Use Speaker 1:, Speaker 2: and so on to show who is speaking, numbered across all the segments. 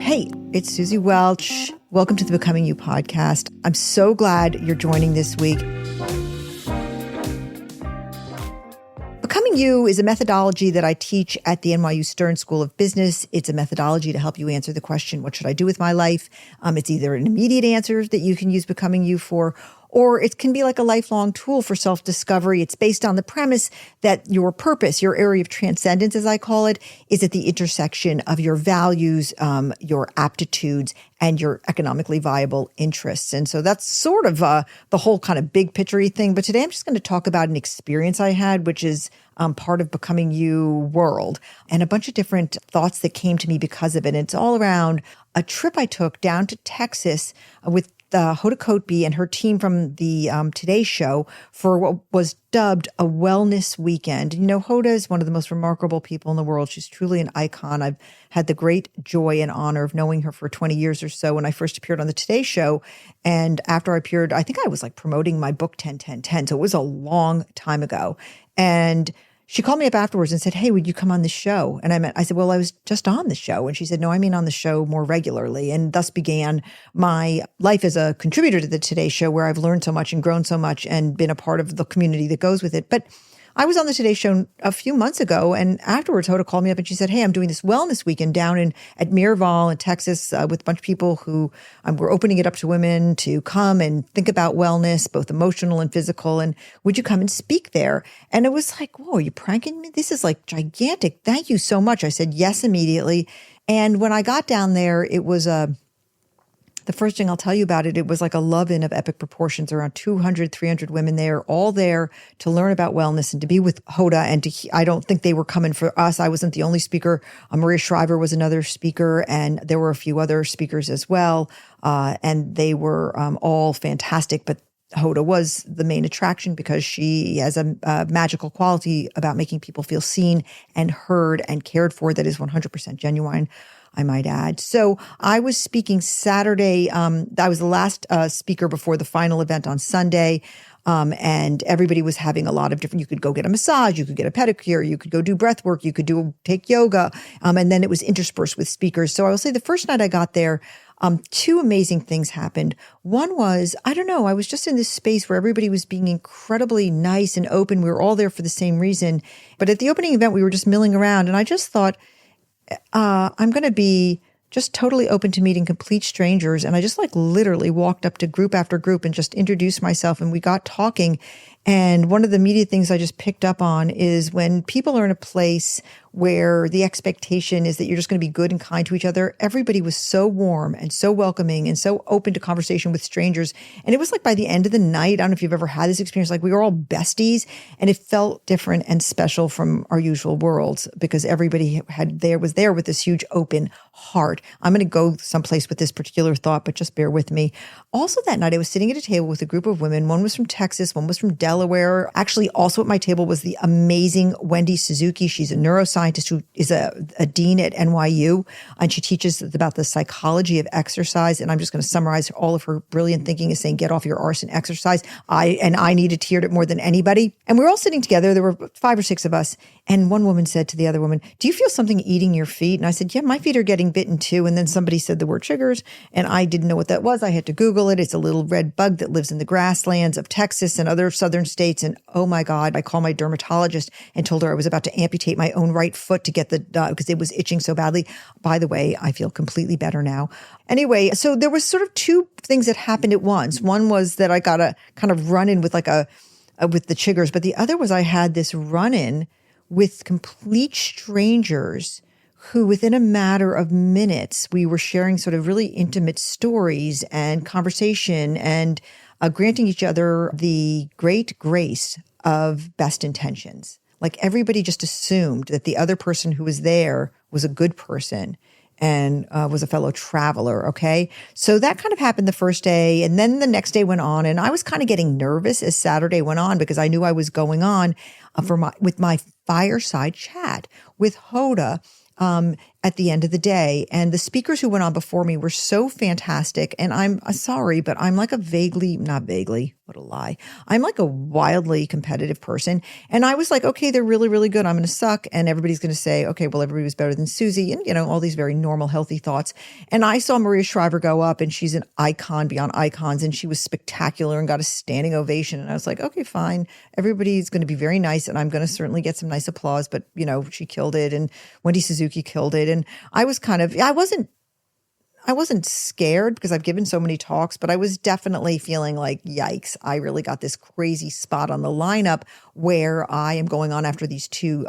Speaker 1: Hey, it's Suzy Welch. Welcome to the Becoming You podcast. I'm so glad you're joining this week. Becoming You is a methodology that I teach at the NYU Stern School of Business. It's a methodology to help you answer the question, what should I do with my life? It's either an immediate answer that you can use Becoming You for, or it can be like a lifelong tool for self-discovery. It's based on the premise that your purpose, your area of transcendence, as I call it, is at the intersection of your values, your aptitudes, and your economically viable interests. And so that's sort of the whole kind of big picture-y thing. But today I'm just going to talk about an experience I had, which is part of Becoming You world, and a bunch of different thoughts that came to me because of it. And it's all around a trip I took down to Texas with Hoda Kotb and her team from the Today Show for what was dubbed a wellness weekend. You know, Hoda is one of the most remarkable people in the world. She's truly an icon. I've had the great joy and honor of knowing her for 20 years or so when I first appeared on the Today Show. And after I appeared, I think I was like promoting my book 10-10-10. So it was a long time ago. And she called me up afterwards and said, hey, would you come on the show? And I said, well, I was just on the show. And she said, no, I mean on the show more regularly. And thus began my life as a contributor to the Today Show, where I've learned so much and grown so much and been a part of the community that goes with it. But I was on the Today Show a few months ago, and afterwards Hoda called me up and she said, hey, I'm doing this wellness weekend down at Miraval in Texas with a bunch of people who we're opening it up to women to come and think about wellness, both emotional and physical. And would you come and speak there? And it was like, whoa, are you pranking me? This is like gigantic. Thank you so much. I said yes immediately. And when I got down there, it was the first thing I'll tell you about it, it was like a love-in of epic proportions, around 200, 300 women there, all there to learn about wellness and to be with Hoda. And I don't think they were coming for us. I wasn't the only speaker. Maria Shriver was another speaker, and there were a few other speakers as well. And they were all fantastic. But Hoda was the main attraction because she has a magical quality about making people feel seen and heard and cared for that is 100% genuine, I might add. So I was speaking Saturday. I was the last speaker before the final event on Sunday. And everybody was having a lot of different, you could go get a massage, you could get a pedicure, you could go do breath work, you could take yoga. And then it was interspersed with speakers. So I will say the first night I got there, two amazing things happened. One was, I don't know, I was just in this space where everybody was being incredibly nice and open. We were all there for the same reason. But at the opening event, we were just milling around. And I just thought, I'm going to be just totally open to meeting complete strangers. And I just like literally walked up to group after group and just introduced myself, and we got talking. And one of the immediate things I just picked up on is when people are in a place where the expectation is that you're just going to be good and kind to each other, everybody was so warm and so welcoming and so open to conversation with strangers. And it was like by the end of the night, I don't know if you've ever had this experience, like we were all besties, and it felt different and special from our usual worlds because everybody was there with this huge open heart. I'm going to go someplace with this particular thought, but just bear with me. Also that night, I was sitting at a table with a group of women. One was from Texas, one was from Delaware. Actually, also at my table was the amazing Wendy Suzuki. She's a neuroscientist who is a dean at NYU, and she teaches about the psychology of exercise. And I'm just going to summarize all of her brilliant thinking is saying, get off your arse and exercise. I needed to hear it more than anybody. And we're all sitting together. There were 5 or 6 of us. And one woman said to the other woman, do you feel something eating your feet? And I said, yeah, my feet are getting bitten too. And then somebody said the word chiggers, and I didn't know what that was. I had to Google it. It's a little red bug that lives in the grasslands of Texas and other southern states. And oh my God, I called my dermatologist and told her I was about to amputate my own right foot to get because it was itching so badly. By the way, I feel completely better now. Anyway, so there was sort of 2 things that happened at once. One was that I got a kind of run-in with with the chiggers, but the other was I had this run-in with complete strangers who within a matter of minutes, we were sharing sort of really intimate stories and conversation and granting each other the great grace of best intentions. Like everybody just assumed that the other person who was there was a good person and was a fellow traveler, okay? So that kind of happened the first day, and then the next day went on, and I was kind of getting nervous as Saturday went on because I knew I was going on with my fireside chat with Hoda. at the end of the day. And the speakers who went on before me were so fantastic. And I'm sorry, but I'm like not vaguely, what a lie. I'm like a wildly competitive person. And I was like, okay, they're really, really good. I'm going to suck. And everybody's going to say, okay, well, everybody was better than Suzy. And, all these very normal, healthy thoughts. And I saw Maria Shriver go up, and she's an icon beyond icons. And she was spectacular and got a standing ovation. And I was like, okay, fine. Everybody's going to be very nice. And I'm going to certainly get some nice applause. But, she killed it. And Wendy Suzuki killed it. And I was I wasn't scared because I've given so many talks, but I was definitely feeling like, yikes, I really got this crazy spot on the lineup where I am going on after these two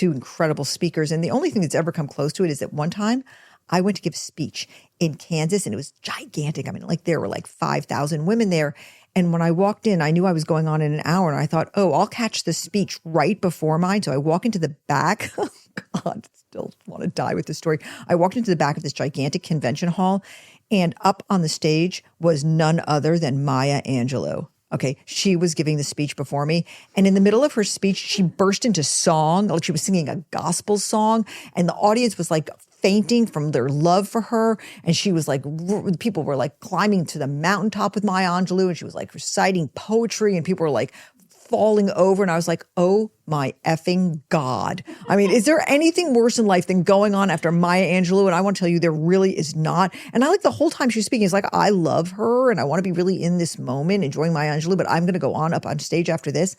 Speaker 1: incredible speakers. And the only thing that's ever come close to it is that one time I went to give a speech in Kansas, and it was gigantic. I mean, like there were like 5,000 women there. And when I walked in, I knew I was going on in an hour, and I thought, oh, I'll catch the speech right before mine. So I walk into the back. Oh, God, still want to die with this story. I walked into the back of this gigantic convention hall, and up on the stage was none other than Maya Angelou. Okay, she was giving the speech before me. And in the middle of her speech, she burst into song, like she was singing a gospel song. And the audience was like fainting from their love for her. And she was like, people were like climbing to the mountaintop with Maya Angelou. And she was like reciting poetry, and people were like falling over. And I was like, oh my effing God. I mean, is there anything worse in life than going on after Maya Angelou? And I want to tell you, there really is not. And I like the whole time she was speaking, it's like, I love her and I want to be really in this moment, enjoying Maya Angelou, but I'm going to go on up on stage after this.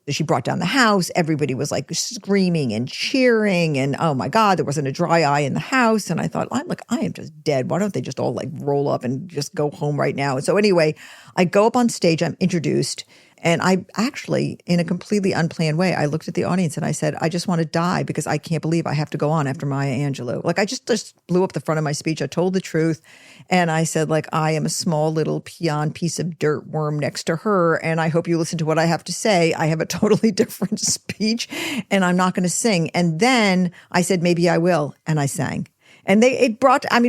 Speaker 1: She brought down the house. Everybody was like screaming and cheering. And oh my God, there wasn't a dry eye in the house. And I thought, I am just dead. Why don't they just all like roll up and just go home right now? And so anyway, I go up on stage, I'm introduced. And I actually, in a completely unplanned way, I looked at the audience and I said, I just want to die because I can't believe I have to go on after Maya Angelou. Like I just blew up the front of my speech. I told the truth. And I said, like, I am a small little peon piece of dirt worm next to her. And I hope you listen to what I have to say. I have a totally different speech and I'm not going to sing. And then I said, maybe I will. And I sang. And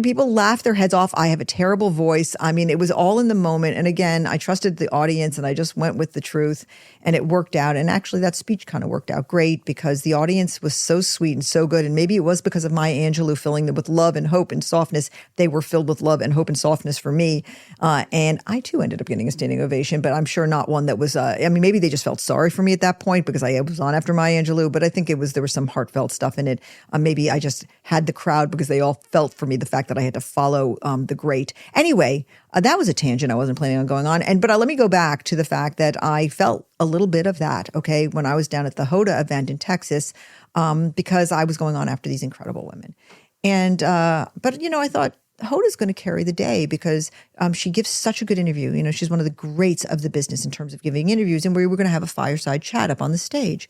Speaker 1: people laughed their heads off. I have a terrible voice. I mean, it was all in the moment. And again, I trusted the audience and I just went with the truth and it worked out. And actually that speech kind of worked out great because the audience was so sweet and so good. And maybe it was because of Maya Angelou filling them with love and hope and softness. They were filled with love and hope and softness for me. And I too ended up getting a standing ovation, but I'm sure not one that was, maybe they just felt sorry for me at that point because I was on after Maya Angelou, but I think there was some heartfelt stuff in it. Maybe I just had the crowd because they all felt for me the fact that I had to follow the great. Anyway, that was a tangent I wasn't planning on going on. But let me go back to the fact that I felt a little bit of that, okay, when I was down at the Hoda event in Texas because I was going on after these incredible women. And but I thought Hoda's going to carry the day because she gives such a good interview. She's one of the greats of the business in terms of giving interviews, and we were going to have a fireside chat up on the stage.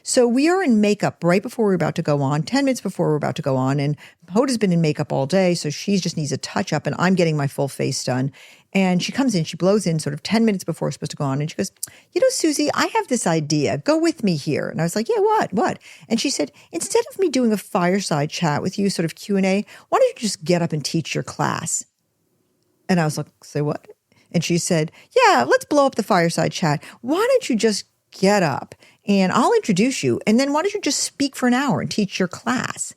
Speaker 1: So we are in makeup right before we're about to go on, 10 minutes before we're about to go on. And Hoda's been in makeup all day, so she just needs a touch up and I'm getting my full face done. And she comes in, she blows in sort of 10 minutes before we're supposed to go on. And she goes, Suzy, I have this idea. Go with me here. And I was like, yeah, what? And she said, instead of me doing a fireside chat with you, sort of Q&A, why don't you just get up and teach your class? And I was like, say what? And she said, yeah, let's blow up the fireside chat. Why don't you just get up and I'll introduce you. And then why don't you just speak for an hour and teach your class?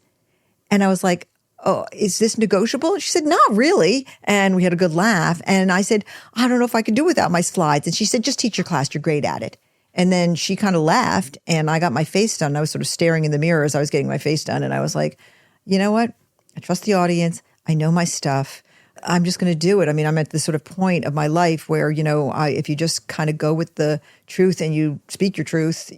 Speaker 1: And I was like, oh, is this negotiable? And she said, not really. And we had a good laugh. And I said, I don't know if I could do without my slides. And she said, just teach your class. You're great at it. And then she kind of laughed and I got my face done. I was sort of staring in the mirror as I was getting my face done. And I was like, you know what? I trust the audience. I know my stuff. I'm just going to do it. I mean, I'm at this sort of point of my life where, if you just kind of go with the truth and you speak your truth,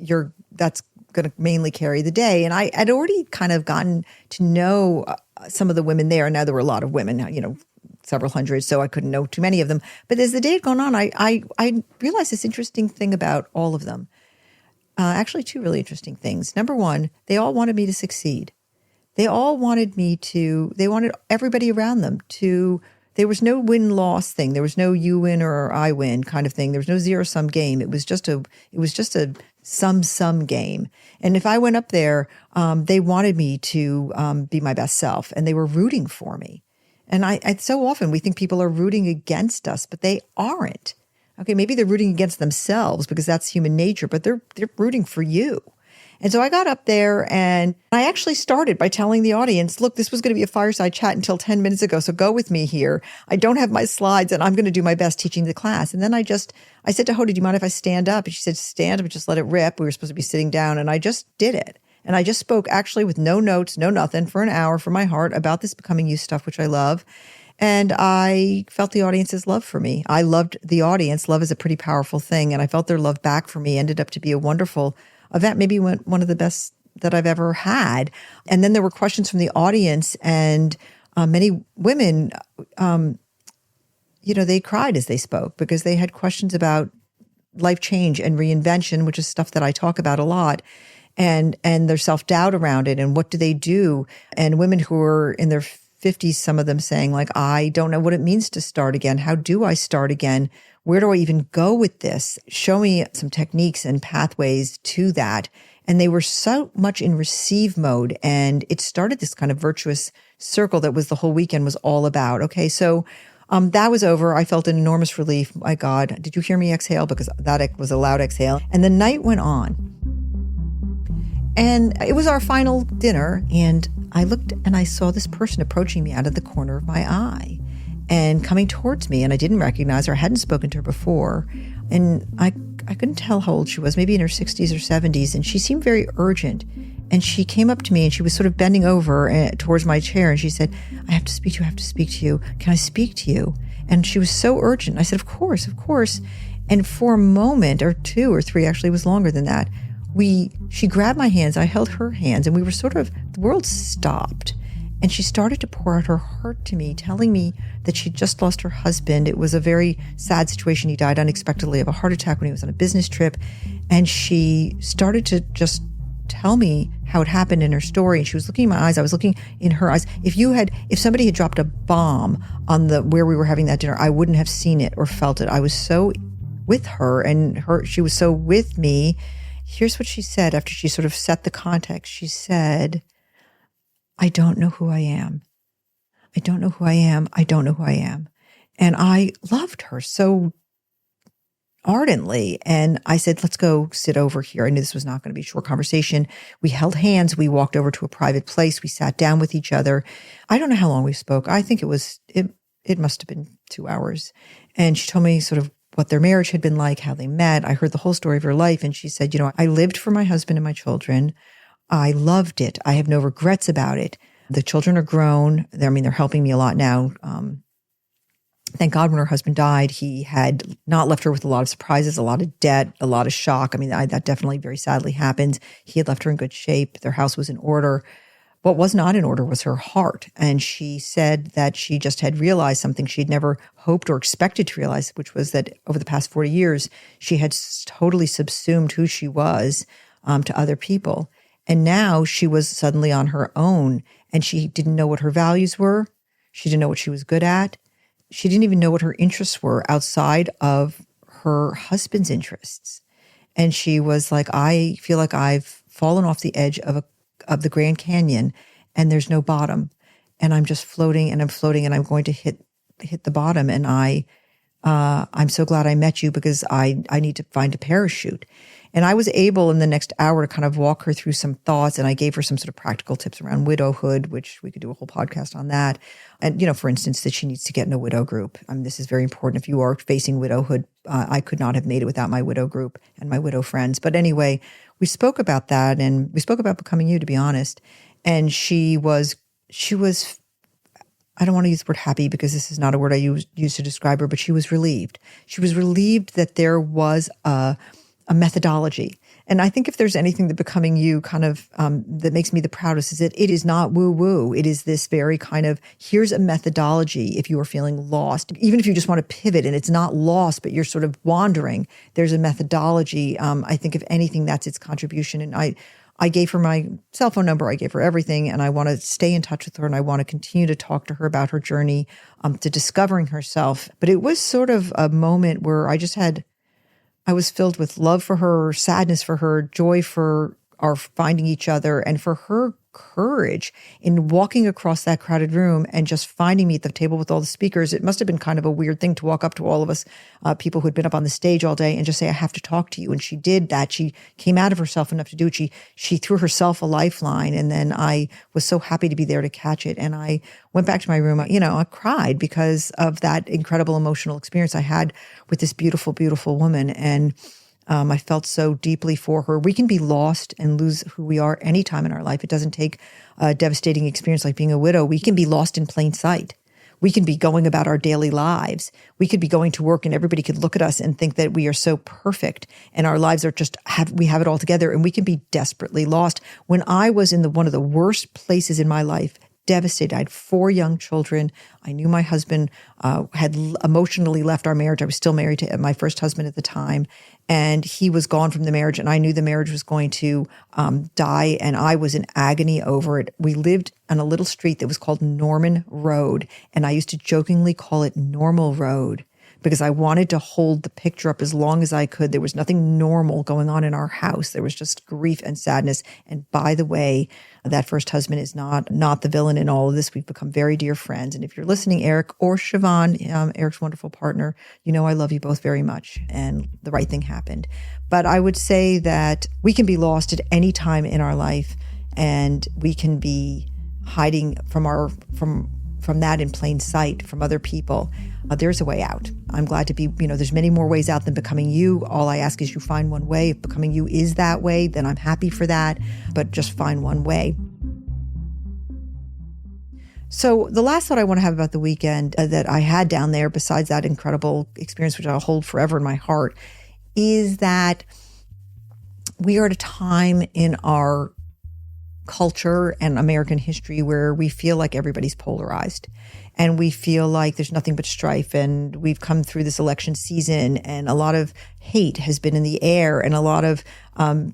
Speaker 1: that's going to mainly carry the day. And I'd already kind of gotten to know some of the women there. Now there were a lot of women, several hundred, so I couldn't know too many of them. But as the day had gone on, I realized this interesting thing about all of them. Actually, two really interesting things. Number one, they all wanted me to succeed. They all wanted they wanted everybody around them there was no win-loss thing. There was no you win or I win kind of thing. There was no zero-sum game. It was just a sum game. And if I went up there, they wanted me to be my best self and they were rooting for me. And I so often we think people are rooting against us, but they aren't. Okay, maybe they're rooting against themselves because that's human nature, but they're rooting for you. And so I got up there and I actually started by telling the audience, look, this was going to be a fireside chat until 10 minutes ago. So go with me here. I don't have my slides and I'm going to do my best teaching the class. And then I said to Hoda, do you mind if I stand up? And she said, stand up and just let it rip. We were supposed to be sitting down and I just did it. And I just spoke actually with no notes, no nothing for an hour from my heart about this becoming you stuff, which I love. And I felt the audience's love for me. I loved the audience. Love is a pretty powerful thing. And I felt their love back for me. Ended up to be a wonderful event, maybe one of the best that I've ever had. And then there were questions from the audience and many women, they cried as they spoke because they had questions about life change and reinvention, which is stuff that I talk about a lot. And their self-doubt around it and what do they do? And women who are in their 50s, some of them saying like, I don't know what it means to start again. How do I start again? Where do I even go with this? Show me some techniques and pathways to that. And they were so much in receive mode. And it started this kind of virtuous circle that was the whole weekend was all about. Okay, so that was over. I felt an enormous relief. My God, did you hear me exhale? Because that was a loud exhale. And the night went on. And it was our final dinner, and I looked and I saw this person approaching me out of the corner of my eye and coming towards me, and I didn't recognize her. I hadn't spoken to her before, and I couldn't tell how old she was, maybe in her 60s or 70s, and she seemed very urgent. And she came up to me, and she was sort of bending over towards my chair, and she said, I have to speak to you, I have to speak to you. Can I speak to you? And she was so urgent. I said, of course, of course. And for a moment, or two or three, actually it was longer than that, she grabbed my hands, I held her hands, and we were the world stopped. And she started to pour out her heart to me, telling me that she'd just lost her husband. It was a very sad situation. He died unexpectedly of a heart attack when he was on a business trip. And she started to just tell me how it happened in her story. And she was looking in my eyes. I was looking in her eyes. If somebody had dropped a bomb on where we were having that dinner, I wouldn't have seen it or felt it. I was so with her and she was so with me. Here's what she said after she sort of set the context. She said, I don't know who I am. I don't know who I am. I don't know who I am. And I loved her so ardently. And I said, let's go sit over here. I knew this was not going to be a short conversation. We held hands. We walked over to a private place. We sat down with each other. I don't know how long we spoke. I think it must have been 2 hours. And she told me sort of what their marriage had been like, how they met. I heard the whole story of her life. And she said, I lived for my husband and my children. I loved it. I have no regrets about it. The children are grown. They're helping me a lot now. Thank God when her husband died, he had not left her with a lot of surprises, a lot of debt, a lot of shock. That definitely very sadly happened. He had left her in good shape. Their house was in order. What was not in order was her heart. And she said that she just had realized something she'd never hoped or expected to realize, which was that over the past 40 years, she had totally subsumed who she was to other people. And now she was suddenly on her own, and she didn't know what her values were. She didn't know what she was good at. She didn't even know what her interests were outside of her husband's interests. And she was like, I feel like I've fallen off the edge of the Grand Canyon and there's no bottom. And I'm just floating and I'm floating and I'm going to hit the bottom. And I'm so glad I met you because I need to find a parachute. And I was able in the next hour to kind of walk her through some thoughts. And I gave her some sort of practical tips around widowhood, which we could do a whole podcast on that. And, for instance, that she needs to get in a widow group. This is very important. If you are facing widowhood, I could not have made it without my widow group and my widow friends. But anyway, we spoke about that and we spoke about becoming you, to be honest. And she was, I don't want to use the word happy because this is not a word I use to describe her, but she was relieved. She was relieved that there was a methodology. And I think if there's anything that becoming you kind of that makes me the proudest is that it is not woo-woo. It is this very kind of, here's a methodology if you are feeling lost. Even if you just want to pivot and it's not lost, but you're sort of wandering, there's a methodology. I think if anything, that's its contribution. And I gave her my cell phone number. I gave her everything. And I want to stay in touch with her. And I want to continue to talk to her about her journey to discovering herself. But it was sort of a moment where I was filled with love for her, sadness for her, joy for our finding each other, and for her courage in walking across that crowded room and just finding me at the table with all the speakers. It must have been kind of a weird thing to walk up to all of us, people who'd been up on the stage all day, and just say, I have to talk to you. And she did that. She came out of herself enough to do it. She threw herself a lifeline. And then I was so happy to be there to catch it. And I went back to my room. I cried because of that incredible emotional experience I had with this beautiful, beautiful woman. And I felt so deeply for her. We can be lost and lose who we are anytime in our life. It doesn't take a devastating experience like being a widow. We can be lost in plain sight. We can be going about our daily lives. We could be going to work and everybody could look at us and think that we are so perfect and our lives are we have it all together, and we can be desperately lost. When I was in one of the worst places in my life, devastated. I had 4 young children. I knew my husband had emotionally left our marriage. I was still married to my first husband at the time, and he was gone from the marriage, and I knew the marriage was going to die, and I was in agony over it. We lived on a little street that was called Norman Road, and I used to jokingly call it Normal Road because I wanted to hold the picture up as long as I could. There was nothing normal going on in our house. There was just grief and sadness. And by the way, that first husband is not the villain in all of this. We've become very dear friends. And if you're listening, Eric or Siobhan, Eric's wonderful partner, I love you both very much. And the right thing happened. But I would say that we can be lost at any time in our life, and we can be hiding from that in plain sight from other people. There's a way out. I'm glad to be, there's many more ways out than becoming you. All I ask is you find one way. If becoming you is that way, then I'm happy for that, but just find one way. So the last thought I want to have about the weekend that I had down there, besides that incredible experience, which I'll hold forever in my heart, is that we are at a time in our culture and American history where we feel like everybody's polarized and we feel like there's nothing but strife, and we've come through this election season and a lot of hate has been in the air and a lot of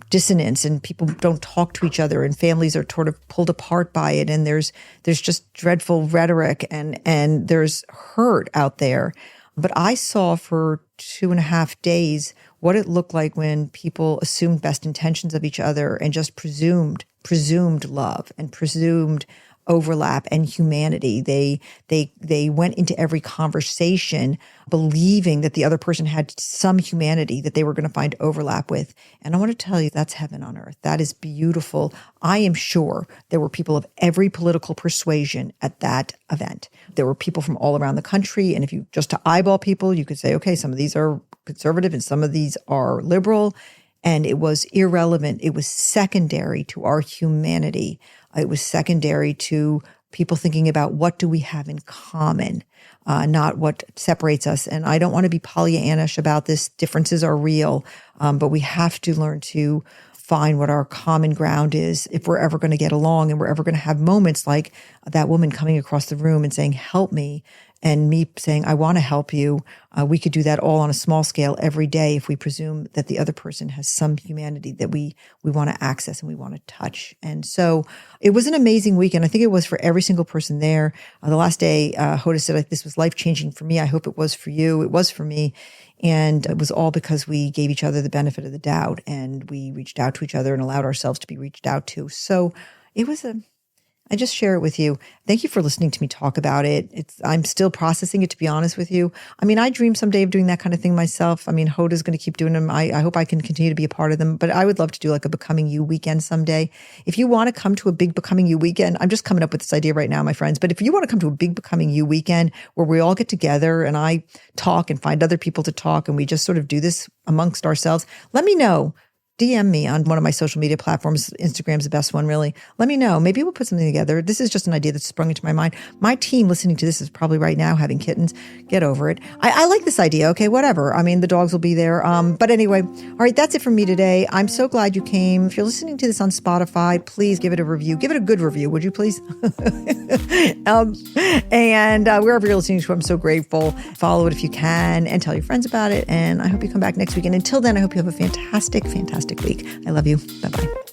Speaker 1: dissonance, and people don't talk to each other and families are sort of pulled apart by it, and there's just dreadful rhetoric and there's hurt out there. But I saw for 2.5 days what it looked like when people assumed best intentions of each other and just presumed love and presumed overlap and humanity. They went into every conversation believing that the other person had some humanity that they were going to find overlap with. And I want to tell you, that's heaven on earth. That is beautiful. I am sure there were people of every political persuasion at that event. There were people from all around the country. And if you just to eyeball people, you could say, okay, some of these are conservative and some of these are liberal. And it was irrelevant. It was secondary to our humanity. It was secondary to people thinking about what do we have in common, not what separates us. And I don't want to be Pollyannish about this. Differences are real, but we have to learn to find what our common ground is if we're ever going to get along and we're ever going to have moments like that woman coming across the room and saying, help me, and me saying, I want to help you. We could do that all on a small scale every day if we presume that the other person has some humanity that we want to access and we want to touch. And so it was an amazing weekend. I think it was for every single person there. The last day, Hoda said, this was life-changing for me. I hope it was for you. It was for me. And it was all because we gave each other the benefit of the doubt and we reached out to each other and allowed ourselves to be reached out to. So it was I just share it with you. Thank you for listening to me talk about it. I'm still processing it, to be honest with you. I mean, I dream someday of doing that kind of thing myself. I mean, Hoda's going to keep doing them. I hope I can continue to be a part of them, but I would love to do like a Becoming You weekend someday. If you want to come to a big Becoming You weekend, I'm just coming up with this idea right now, my friends, but if you want to come to a big Becoming You weekend where we all get together and I talk and find other people to talk and we just sort of do this amongst ourselves, let me know. DM me on one of my social media platforms. Instagram's the best one, really. Let me know. Maybe we'll put something together. This is just an idea that sprung into my mind. My team listening to this is probably right now having kittens. Get over it. I like this idea. Okay, whatever. I mean, the dogs will be there. But anyway, all right, that's it from me today. I'm so glad you came. If you're listening to this on Spotify, please give it a review. Give it a good review, would you please? And wherever you're listening to, I'm so grateful. Follow it if you can and tell your friends about it. And I hope you come back next week. And until then, I hope you have a fantastic week. I love you. Bye-bye.